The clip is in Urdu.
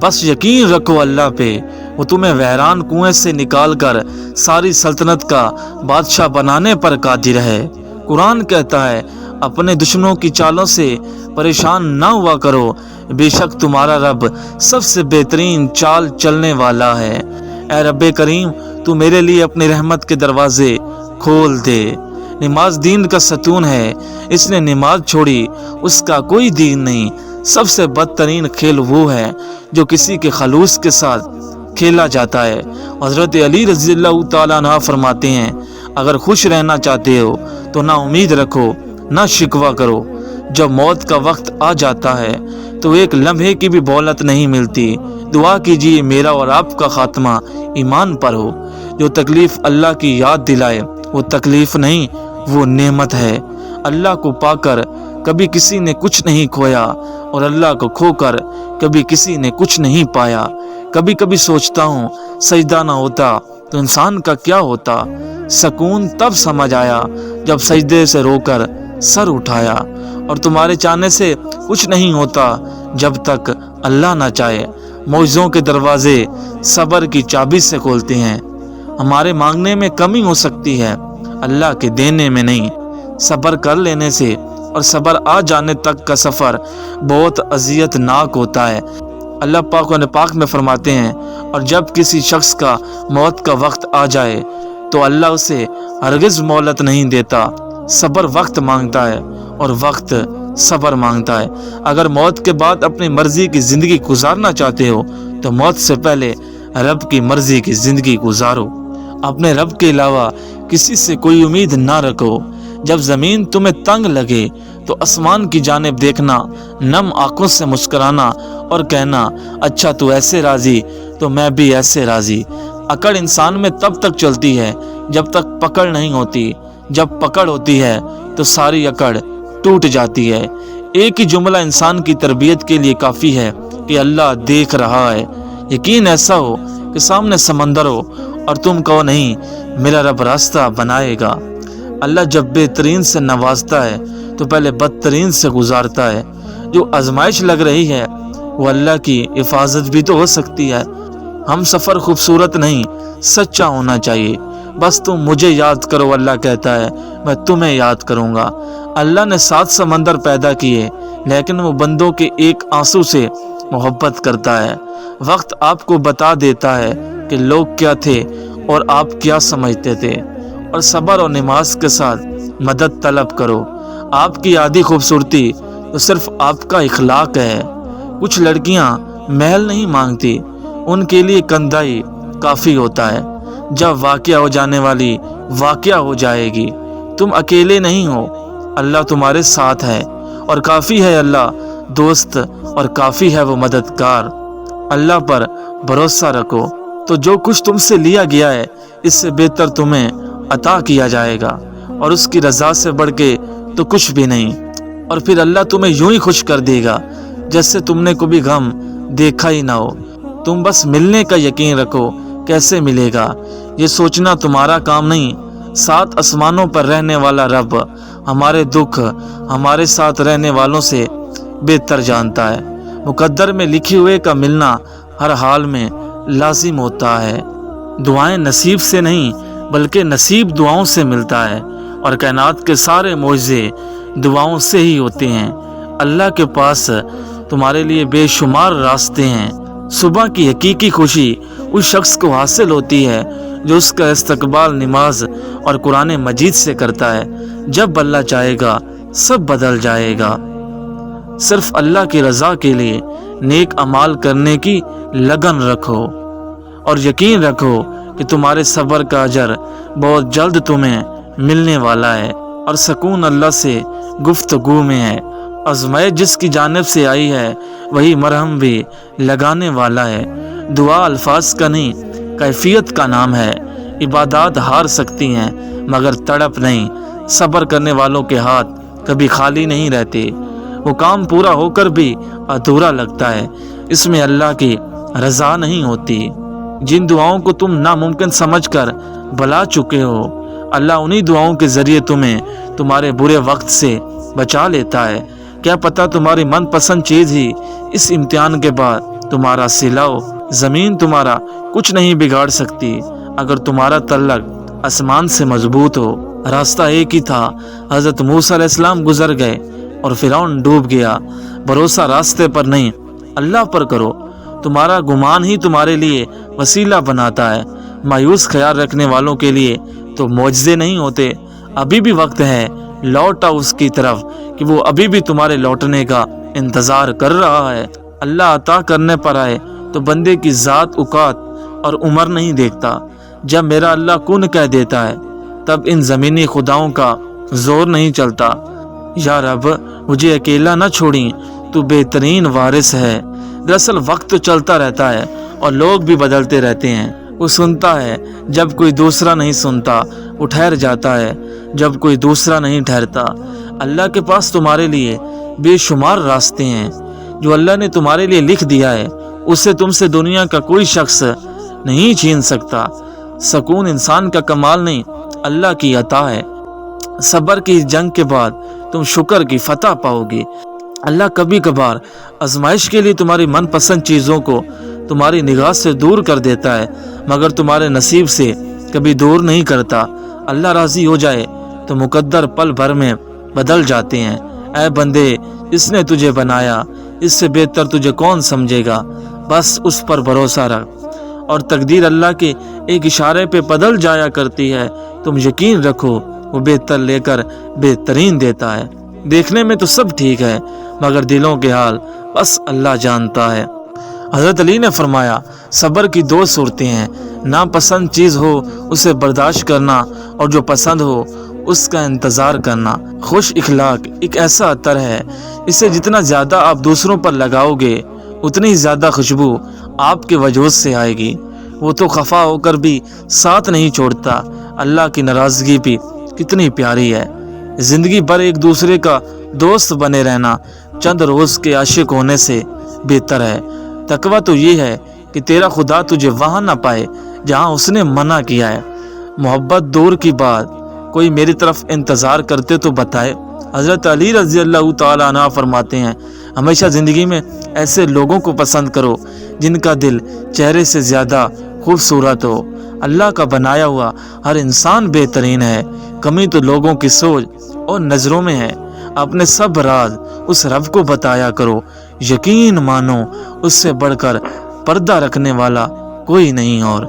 بس یقین رکھو اللہ پہ، وہ تمہیں ویران کنویں سے نکال کر ساری سلطنت کا بادشاہ بنانے پر قادر ہے۔ قرآن کہتا ہے اپنے دشمنوں کی چالوں سے پریشان نہ ہوا کرو، بے شک تمہارا رب سب سے بہترین چال چلنے والا ہے۔ اے رب کریم، تو میرے لیے اپنی رحمت کے دروازے کھول دے۔ نماز دین کا ستون ہے، اس نے نماز چھوڑی اس کا کوئی دین نہیں۔ سب سے بدترین کھیل وہ ہے جو کسی کے خلوص کے ساتھ کھیلا جاتا ہے۔ حضرت علی رضی اللہ تعالیٰ عنہ فرماتے ہیں اگر خوش رہنا چاہتے ہو تو نہ امید رکھو نہ شکوہ کرو۔ جب موت کا وقت آ جاتا ہے تو ایک لمحے کی بھی مہلت نہیں ملتی۔ دعا کیجیے میرا اور آپ کا خاتمہ ایمان پر ہو۔ جو تکلیف اللہ کی یاد دلائے وہ تکلیف نہیں، وہ نعمت ہے۔ اللہ کو پا کر کبھی کسی نے کچھ نہیں کھویا اور اللہ کو کھو کر کبھی کسی نے کچھ نہیں پایا۔ کبھی کبھی سوچتا ہوں سجدہ نہ ہوتا تو انسان کا کیا ہوتا۔ سکون تب سمجھ آیا جب سجدے سے رو کر سر اٹھایا، اور تمہارے چاہنے سے کچھ نہیں ہوتا جب تک اللہ نہ چاہے۔ معجزوں کے دروازے صبر کی چابی سے کھولتے ہیں۔ ہمارے مانگنے میں کمی ہو سکتی ہے، اللہ کے دینے میں نہیں۔ صبر کر لینے سے اور صبر آ جانے تک کا سفر بہت اذیت ناک ہوتا ہے۔ اللہ پاک و پاک میں فرماتے ہیں اور جب کسی شخص کا موت کا وقت آ جائے تو اللہ اسے ہرگز مہلت نہیں دیتا۔ صبر وقت مانگتا ہے اور وقت صبر مانگتا ہے۔ اگر موت کے بعد اپنی مرضی کی زندگی گزارنا چاہتے ہو تو موت سے پہلے رب کی مرضی کی زندگی گزارو۔ اپنے رب کے علاوہ کسی سے کوئی امید نہ رکھو۔ جب زمین تمہیں تنگ لگے تو آسمان کی جانب دیکھنا، نم آنکھوں سے مسکرانا اور کہنا اچھا تو ایسے راضی تو میں بھی ایسے راضی۔ اکڑ انسان میں تب تک چلتی ہے جب تک پکڑ نہیں ہوتی۔ جب پکڑ ہوتی ہے تو ساری اکڑ ٹوٹ جاتی ہے۔ ایک ہی جملہ انسان کی تربیت کے لیے کافی ہے کہ اللہ دیکھ رہا ہے۔ یقین ایسا ہو کہ سامنے سمندر ہو اور تم کہو نہیں میرا رب راستہ بنائے گا۔ اللہ جب بہترین سے نوازتا ہے تو پہلے بدترین سے گزارتا ہے۔ جو آزمائش لگ رہی ہے وہ اللہ کی حفاظت بھی تو ہو سکتی ہے۔ ہم سفر خوبصورت نہیں سچا ہونا چاہیے۔ بس تم مجھے یاد کرو، اللہ کہتا ہے میں تمہیں یاد کروں گا۔ اللہ نے 7 سمندر پیدا کیے لیکن وہ بندوں کے ایک آنسو سے محبت کرتا ہے۔ وقت آپ کو بتا دیتا ہے کہ لوگ کیا تھے اور آپ کیا سمجھتے تھے، اور صبر اور نماز کے ساتھ مدد طلب کرو۔ آپ کی آدھی خوبصورتی تو صرف آپ کا اخلاق ہے۔ کچھ لڑکیاں محل نہیں مانگتی، ان کے لیے کندھائی کافی ہوتا ہے۔ جب واقعہ ہو جانے والی واقعہ ہو جائے گی۔ تم اکیلے نہیں ہو، اللہ تمہارے ساتھ ہے، اور کافی ہے اللہ دوست اور کافی ہے وہ مددگار۔ اللہ پر بھروسہ رکھو تو جو کچھ تم سے لیا گیا ہے اس سے بہتر تمہیں عطا کیا جائے گا، اور اس کی رضا سے بڑھ کے تو کچھ بھی نہیں۔ اور پھر اللہ تمہیں یوں ہی خوش کر دے گا جیسے تم نے کبھی غم دیکھا ہی نہ ہو۔ تم بس ملنے کا یقین رکھو، کیسے ملے گا یہ سوچنا تمہارا کام نہیں۔ 7 آسمانوں پر رہنے والا رب ہمارے دکھ ہمارے ساتھ رہنے والوں سے بہتر جانتا ہے۔ مقدر میں لکھے ہوئے کا ملنا ہر حال میں لازم ہوتا ہے۔ دعائیں نصیب سے نہیں بلکہ نصیب دعاؤں سے ملتا ہے، اور کائنات کے سارے معجزے دعاؤں سے ہی ہوتے ہیں۔ اللہ کے پاس تمہارے لیے بے شمار راستے ہیں۔ صبح کی حقیقی خوشی اس شخص کو حاصل ہوتی ہے جو اس کا استقبال نماز اور قرآن مجید سے کرتا ہے۔ جب اللہ چاہے گا سب بدل جائے گا۔ صرف اللہ کی رضا کے لیے نیک اعمال کرنے کی لگن رکھو، اور یقین رکھو کہ تمہارے صبر کا اجر بہت جلد تمہیں ملنے والا ہے، اور سکون اللہ سے گفتگو میں ہے۔ آزمائش جس کی جانب سے آئی ہے وہی مرہم بھی لگانے والا ہے۔ دعا الفاظ کا نہیں کیفیت کا نام ہے۔ عبادات ہار سکتی ہیں مگر تڑپ نہیں۔ صبر کرنے والوں کے ہاتھ کبھی خالی نہیں رہتے، وہ کام پورا ہو کر بھی ادھورا لگتا ہے، اس میں اللہ کی رضا نہیں ہوتی۔ جن دعاؤں کو تم ناممکن سمجھ کر بلا چکے ہو، اللہ انہی دعاؤں کے ذریعے تمہیں تمہارے برے وقت سے بچا لیتا ہے۔ کیا پتہ تمہاری من پسند چیز ہی اس امتحان کے بعد تمہارا سلاؤ زمین تمہارا کچھ نہیں بگاڑ سکتی اگر تمہارا تعلق آسمان سے مضبوط ہو۔ راستہ ایک ہی تھا، حضرت موسیٰ علیہ السلام گزر گئے اور فرعون ڈوب گیا۔ بھروسہ راستے پر نہیں اللہ پر کرو، تمہارا گمان ہی تمہارے لیے وسیلہ بناتا ہے۔ مایوس خیال رکھنے والوں کے لیے تو معجزے نہیں ہوتے۔ ابھی بھی وقت ہے، لوٹ آؤ اس کی طرف کہ وہ ابھی بھی تمہارے لوٹنے کا انتظار کر رہا ہے۔ اللہ عطا کرنے پر آئے تو بندے کی ذات، اوقات اور عمر نہیں دیکھتا۔ جب میرا اللہ کن کہہ دیتا ہے تب ان زمینی خداؤں کا زور نہیں چلتا۔ یا رب مجھے اکیلا نہ چھوڑیں، تو بہترین وارث ہے۔ دراصل وقت تو چلتا رہتا ہے اور لوگ بھی بدلتے رہتے ہیں۔ وہ سنتا ہے جب کوئی دوسرا نہیں سنتا، وہ ٹھہر جاتا ہے جب کوئی دوسرا نہیں ٹھہرتا۔ اللہ کے پاس تمہارے لیے بے شمار راستے ہیں۔ جو اللہ نے تمہارے لیے لکھ دیا ہے اسے تم سے دنیا کا کوئی شخص نہیں چھین سکتا۔ سکون انسان کا کمال نہیں، اللہ کی عطا ہے۔ صبر کی جنگ کے بعد تم شکر کی فتح پاؤ گے۔ اللہ کبھی کبھار آزمائش کے لیے تمہاری من پسند چیزوں کو تمہاری نگاہ سے دور کر دیتا ہے، مگر تمہارے نصیب سے کبھی دور نہیں کرتا۔ اللہ راضی ہو جائے تو مقدر پل بھر میں بدل جاتے ہیں۔ اے بندے، اس نے تجھے بنایا، اس سے بہتر تجھے کون سمجھے گا؟ بس اس پر بھروسہ رکھ، اور تقدیر اللہ کے ایک اشارے پہ بدل جایا کرتی ہے۔ تم یقین رکھو وہ بہتر لے کر بہترین دیتا ہے۔ دیکھنے میں تو سب ٹھیک ہے مگر دلوں کے حال بس اللہ جانتا ہے۔ حضرت علی نے فرمایا، صبر کی دو صورتیں ہیں، ناپسند چیز ہو اسے برداشت کرنا، اور جو پسند ہو اس کا انتظار کرنا۔ خوش اخلاق ایک ایسا عطر ہے، اسے جتنا زیادہ آپ دوسروں پر لگاؤ گے اتنی زیادہ خوشبو آپ کے وجود سے آئے گی۔ وہ تو خفا ہو کر بھی ساتھ نہیں چھوڑتا۔ اللہ کی ناراضگی بھی کتنی پیاری ہے۔ زندگی بھر ایک دوسرے کا دوست بنے رہنا چند روز کے عاشق ہونے سے بہتر ہے۔ تقویٰ تو یہ ہے کہ تیرا خدا تجھے وہاں نہ پائے جہاں اس نے منع کیا ہے۔ محبت دور کی بات، کوئی میری طرف انتظار کرتے تو بتائے۔ حضرت علی رضی اللہ تعالیٰ عنہ فرماتے ہیں، ہمیشہ زندگی میں ایسے لوگوں کو پسند کرو جن کا دل چہرے سے زیادہ خوبصورت ہو۔ اللہ کا بنایا ہوا ہر انسان بہترین ہے، کمی تو لوگوں کی سوچ اور نظروں میں ہے۔ اپنے سب راز اس رب کو بتایا کرو، یقین مانو اس سے بڑھ کر پردہ رکھنے والا کوئی نہیں اور۔